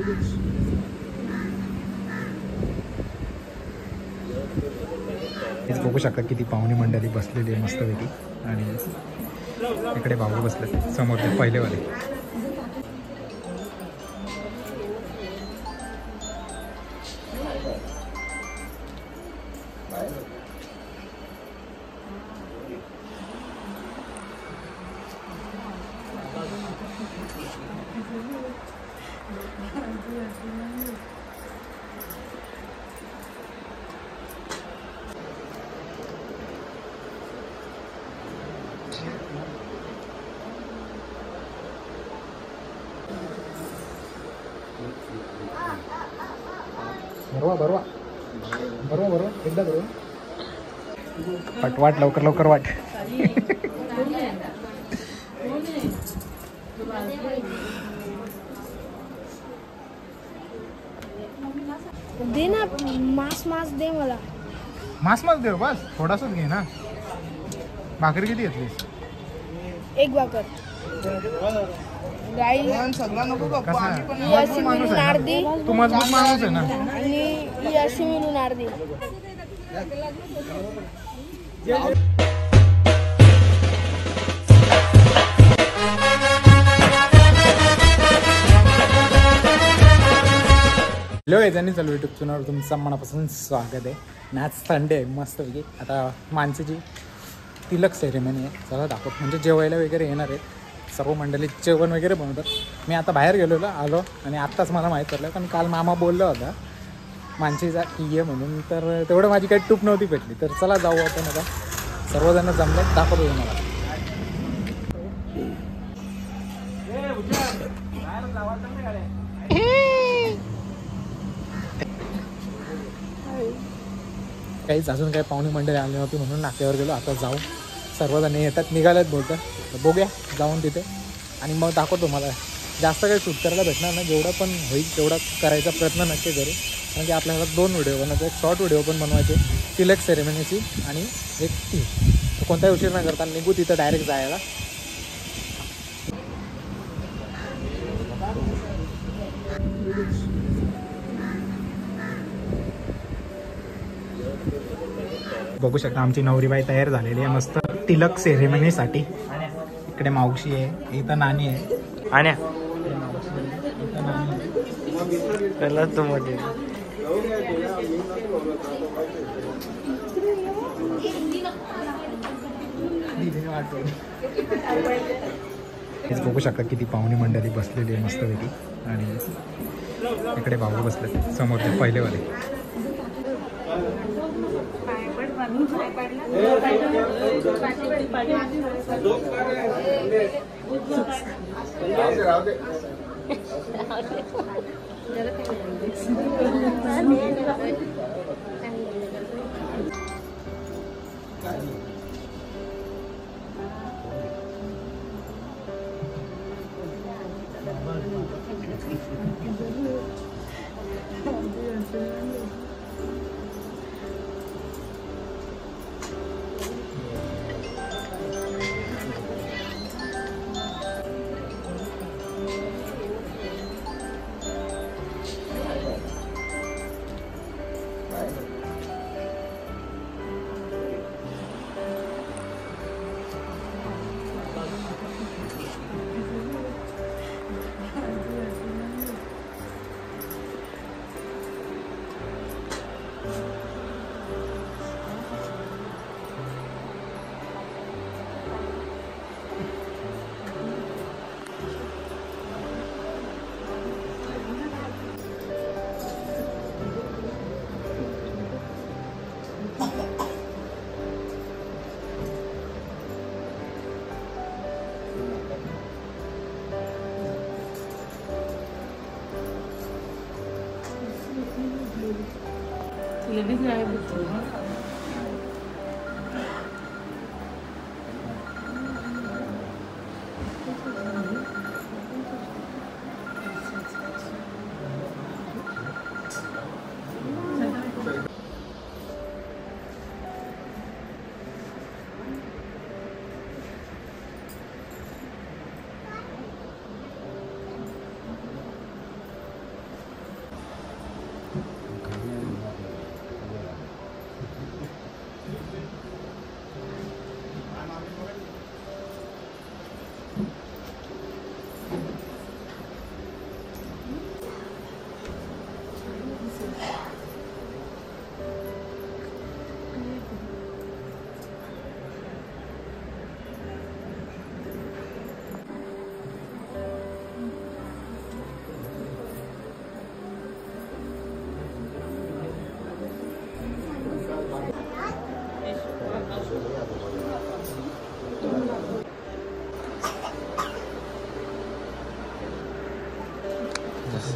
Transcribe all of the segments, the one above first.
हेच बघू शकता किती पाहुणी मंडळी बसलेली आहे मस्तपैकी. आणि इकडे भाऊ बसले समोर ते पहिलेवाले. बरोबर एकदा बरोबर पटवाट लवकर लवकर वाट. दे ना मांस दे मला. मांस दे बस थोडासाच घे ना. भाकरी किती घेतलीस? एक भाकर. गाई तू मजबूत माणूस आहे ना. आणि अशी मिळून अर्धी. हॅलो याच्यानी चालू यूट्यूब चॅनलवर तुमचं मनापासून स्वागत आहे. आज संडे आहे मस्तपैकी. आता माणसाची तिलक सेरेमनी आहे. चला दाखवत म्हणजे जेवायला वगैरे येणार आहेत सर्व मंडळी. जेवण वगैरे बनवतात. मी आता बाहेर गेलेलो आलो आणि आत्ताच मला माहीत पडलं कारण काल मामा बोलला होता माणसीचा की ये म्हणून. तर तेवढं माझी काही टूप नव्हती पेटली. तर चला जाऊ आपण आता. सर्वजण जमलं दाखवतो तुम्हाला. काहीच अजून काही पाहुणे मंडळी आली नव्हती म्हणून नाक्यावर गेलो. आता जाऊ सर्वजण येतात निघाल्यात बोलतात. तर बघूया जाऊन तिथे आणि मग दाखवतो. मला जास्त काही शूट करायला भेटणार नाही. जेवढं पण होईल तेवढा करायचा प्रयत्न नक्की करू. कारण की आपल्याला 2 व्हिडिओ बनवायचे. एक शॉर्ट व्हिडिओ पण बनवायचे तिलक सेरेमनीची आणि एक ती. तर कोणताही उशीर न करता निघू तिथं डायरेक्ट जायला. बघू शकता आमची नवरीबाई तयार झालेली आहे मस्त तिलक सेरेमनीसाठी. इकडे मावशी आहे, इथं नानी आहे. आणि हेच बघू शकता किती पाहुणी मंडळी बसलेली आहे मस्तपैकी. आणि इकडे भाऊ बसले समोर ते पहिलेवाले.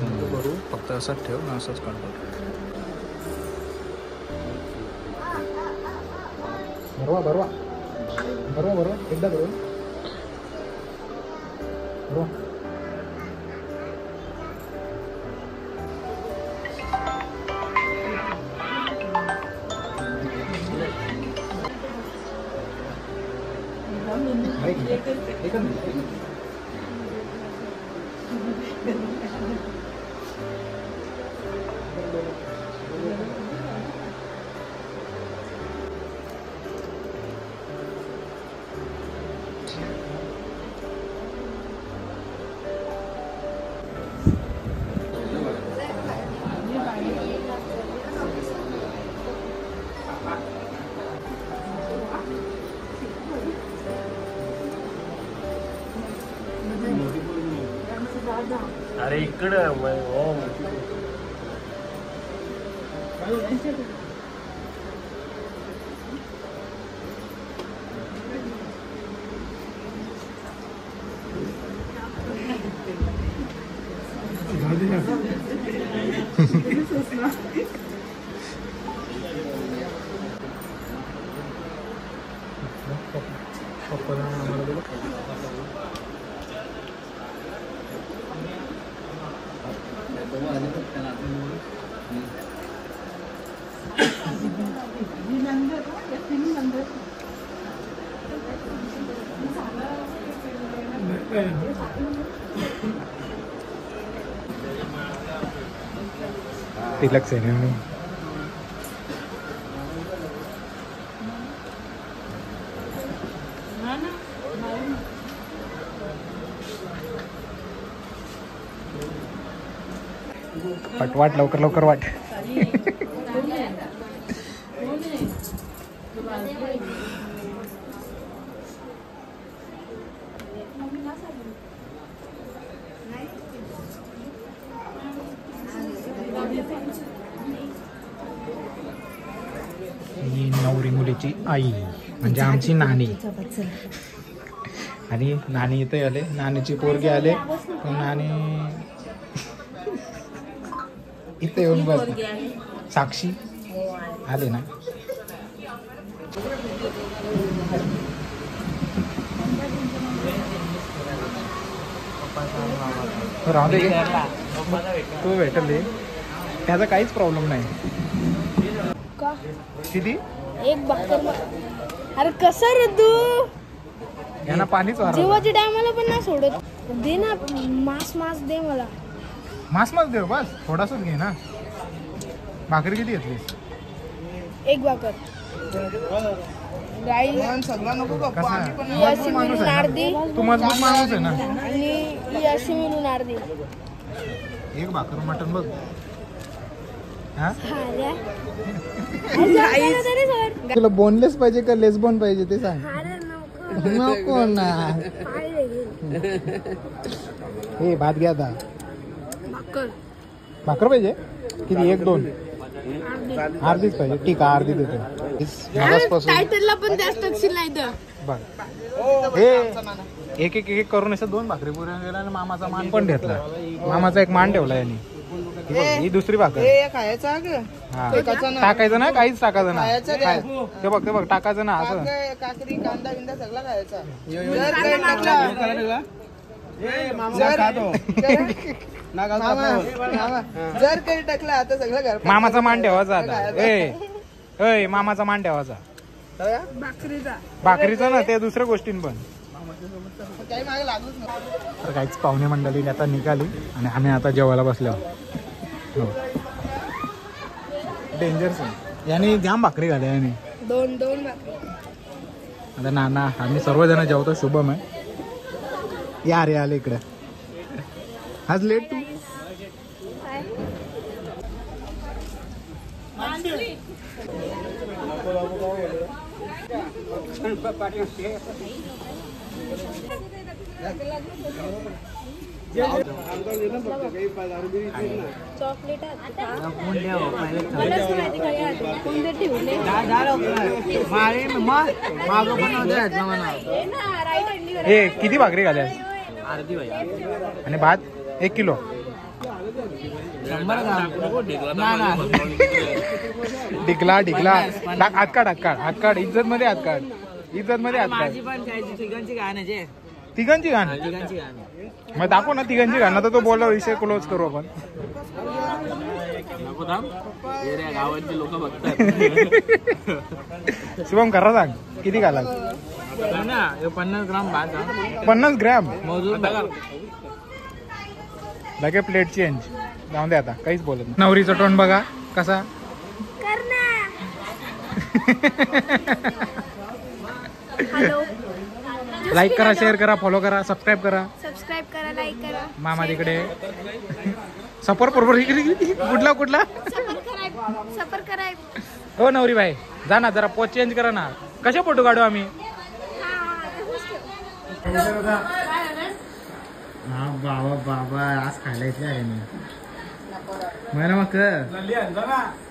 भरू फक्त असंच ठेव ना, असंच काढतो. भरवा भरवा भरवा भरवा एकदा भरवा भरवा. अरे इकडं तिलक सेरेमनी. वाट लवकर लवकर वाट. ही नवरी मुलीची आई म्हणजे आमची नानी. आणि नानी इथे आले, नानीची पोरगी आले, नानी इथे येऊन बस. साक्षी आले ना. राहू दे, तू भेटले त्याचा काहीच प्रॉब्लेम नाही. का किती एक भाकर अरे कसा रे तू यांना पाणीच वारा. जेवायच्या टायमाला पण नाही सोडत. दे ना मास मास दे मला. मास मास देऊ बस, थोडासाच घे ना. भाकरी किती घेतलीस? एक भाकर. गाई कसा ही अशी मिळून अर्धी तू मजबूत माणूस आहे ना. आणि ही अशी मिळून अर्धी. एक भाकर मटन बघ. हा तुला बोनलेस पाहिजे का लेस बोन पाहिजे ते सांग. नको ना. हे भात घ्या आता. भाकर पाहिजे किती? एक दोन अर्धीच पाहिजे. ठीक आहे अर्धी देतो. टायटलला पण जास्त तपशील नाही तर बघ हे एक एक एक करून असं दोन भाकरी पुऱ्या गेला आणि मामाचा मान पण घेतला. मामाचा एक मान ठेवला यांनी. ही दुसरी भाकर टाकायचं ना, काहीच टाकायचं ना. ते बघ ते बघ टाकायचं ना. असं काकडी कांदा बिंदा सगळं खायचा. जर काही टाकलं आता सगळं घर. मामाचा मान ठेवायचा आता. ए मामाचा मान ठेवायचा. भाकरीचा ना, ते दुसऱ्या गोष्टीं पण काही मागे लागूच नाही. तर काहीच पाहुणे मंडळी आता निघाली आणि आम्ही आता जेवायला बसलो. हो डेंजरस आहे. याने जाम भाकरी घाल्या याने. दोन दोन भाकरी. आता नाना आम्ही सर्वजण जेवतो. शुभम आहे. या रे आले इकडे. आज लेट तू. चॉकलेट ए किती भाकरी घाल्या? आणि भात 1 किलो. ढिकला ढिकला हात काढ हात काढ हात काढ इज्जत मध्ये हात काढ इज्जत मध्ये हात काढ. तिघांची गाणं मग दाखव ना तिघांची गाणं तर तो बोलला विषय क्लोज करू आपण. गावातली लोक बघतात. शुभम करा सांग किती घाला. 50 ग्राम भात 50 ग्रॅम मोजून लगे प्लेट चेंज जाऊन दे आता काहीच बोलत नाही. नवरीचं टोन बघा कसा. हॅलो लाईक करा शेअर करा फॉलो करा सबस्क्राईब करा लाईक करा मामा तिकडे सफर बरोबर कुठला कुठला सफर कराय. हो नवरी बाई जा ना जरा पोच चेंज करा ना. कशा फोटो काढू आम्ही. हा बाबा बाबा आज खायला इथे आहे मी मला मग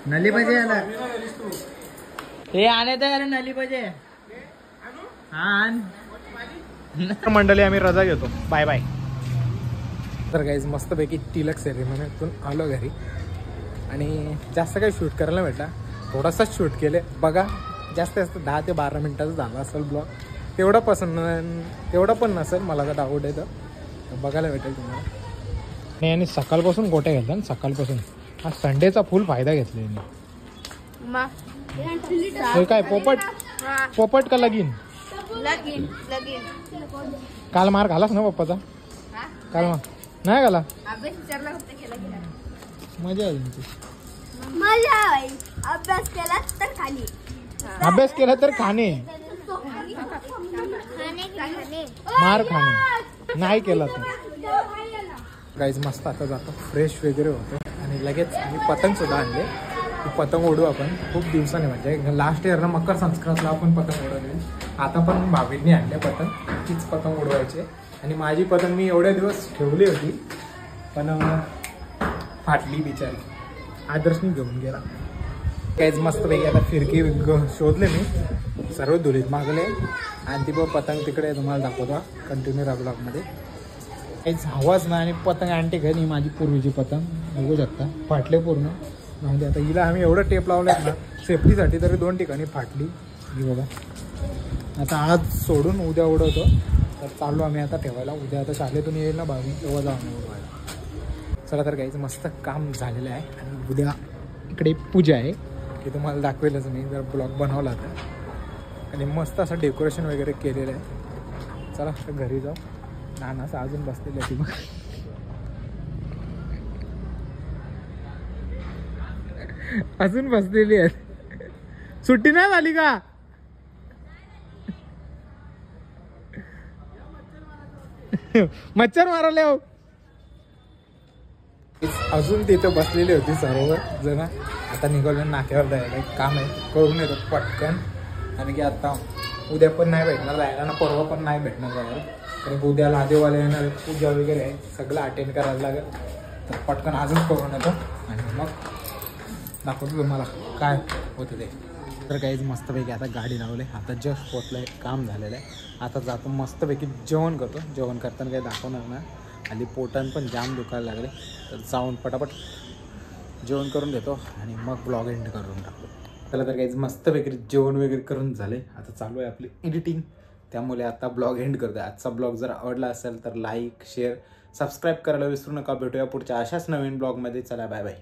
नली पाहिजे याला हे आणायचं कारण नली पाहिजे. हा मंडळी आम्ही रजा घेतो बाय बाय. तर गाईज मस्तपैकी तिलक सेरेमनीतून आलो घरी आणि जास्त काही शूट करायला भेटला. थोडासाच शूट केले बघा. जास्त 10 ते 12 मिनिटाचं झाला असेल ब्लॉग. तेवढं पण नसेल मला तर डाऊट आहे तर बघायला भेटेल तुम्हाला. नाही आणि सकाळपासून गोट्या घेतल्या ना सकाळपासून. हा संडेचा फुल फायदा घेतला हे काय पोपट का लगीन. काल मार घालास ना पप्पाचा. काल मार नाही घाला. मजा आहे तुमची. अभ्यास केला तर खाली अभ्यास केला तर खाणे मार खाणे नाही केला तर. गाईज मस्त आता जातो फ्रेश वगैरे होतो आणि लगेच आम्ही पतंग सुद्धा आणले. पतंग उडू आपण खूप दिवसाने म्हणजे लास्ट इयरला मकर संक्रांतला आपण पतंग उडवले. आता पण भाभींनी आणले पतंग तीच पतंग उडवायचे आणि माझी पतंग मी एवढे दिवस ठेवली होती पण फाटली बिचारी. आदर्शनी घेऊन गेला. काहीच मस्त पैकी आता फिरकी शोधले मी सर्व धुलीत मागले आणि ती पतंग तिकडे तुम्हाला दाखवतो कंटिन्यू ब्लॉगमध्ये. काहीच हवाच ना आणि पतंग आणते घरी माझी पूर्वीची पतंग बघू शकता फाटले पूर्ण. म्हणजे आता हिला आम्ही एवढं टेप लावलं ना सेफ्टीसाठी तरी 2 ठिकाणी फाटली ही बघा. आता आज सोडून उद्या उडवतो तर चालू आम्ही आता ठेवायला. उद्या आता शाळेतून येईल ना भावी तेव्हा जाऊन उडवायला. चला तर काहीच मस्त काम झालेलं आहे आणि उद्या इकडे पूजा आहे की तुम्हाला दाखवेलच मी जर ब्लॉग बनवला तर. आणि मस्त असं डेकोरेशन वगैरे केलेलं आहे. चला तर घरी जाऊ. नानाचं अजून बसलेलं आहे ती मग अजून बसलेली आहेत. सुट्टी नाही झाली का. मच्छर मारायला हो. अजून तिथं बसलेली होती सर्व जण. आता निघालो नाक्यावर जायला एक काम आहे करून येतो पटकन. आणि की आता उद्या पण नाही भेटणार जायला ना परवा पण नाही भेटणार जायला कारण उद्या लादेवाले येणार पूजा वगैरे आहे सगळं अटेंड करायला लागेल. तर पटकन आजच करून येतो आणि मग दाखवतो तुम्हाला काय होतं ते. तर काहीच मस्तपैकी आता गाडी लावले. आता जस्ट पोचलं काम झालेलं आहे. आता जातो मस्तपैकी जेवण करतो. जेवण करताना काही दाखवणार ना खाली पोटान पण जाम दुखायला लागले. तर जाऊन पटापट जेवण करून घेतो आणि मग ब्लॉग एंड करून टाकतो. त्याला तर काहीच मस्तपैकी जेवण वगैरे करून झाले. आता चालू आहे आपली एडिटिंग त्यामुळे आता ब्लॉग एंड करतो. आजचा ब्लॉग जर आवडला असेल तर लाईक शेअर सबस्क्राईब करायला विसरू नका. भेटूया पुढच्या अशाच नवीन ब्लॉगमध्ये. चला बाय बाय.